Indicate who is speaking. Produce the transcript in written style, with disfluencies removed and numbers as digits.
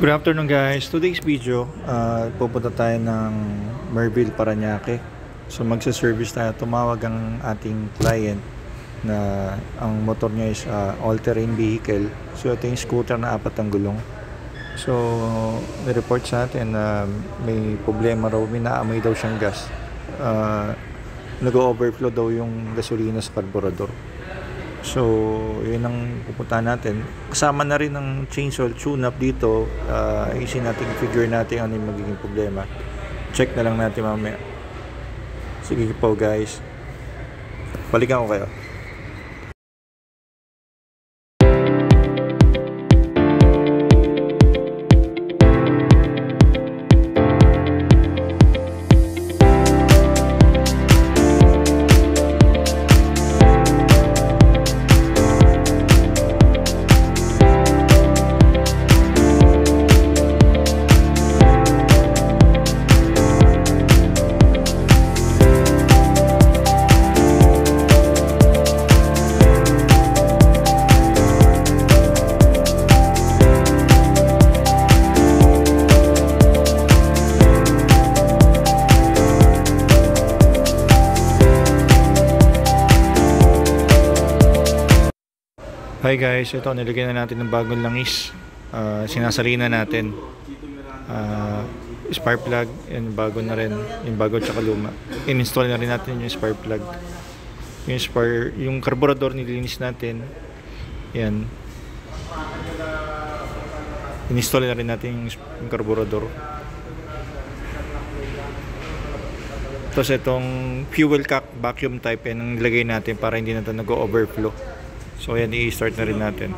Speaker 1: Good afternoon guys. Today's video, pupunta tayo ng Merville, Parañaque. So magsa-service tayo. Tumawag ang ating client na ang motor niya is all-terrain vehicle. So ito yung scooter na 4 ang gulong. So may-report sa atin na may problema raw, may naamoy daw siyang gas. Nag-overflow daw yung gasolina sa carburetor. So, yun ang pupuntahan natin. Kasama na rin ng chainsaw tune-up dito. Isin natin, figure natin ano yung magiging problema. Check na lang natin mamaya. Sige po guys. Balikan ko kayo. Hi guys, ito nilagay na natin ng bagong langis. Sinasarina natin. Spark plug, yung bago na rin, yung bago tsaka luma. In-install na rin natin yung spark plug. Yung carburetor nilinis natin. Yan. In-install na rin natin yung carburetor. Tapos itong fuel cap vacuum type yan ang nilagay natin para hindi na ito nag-overflow. So ayan, i-start na rin natin.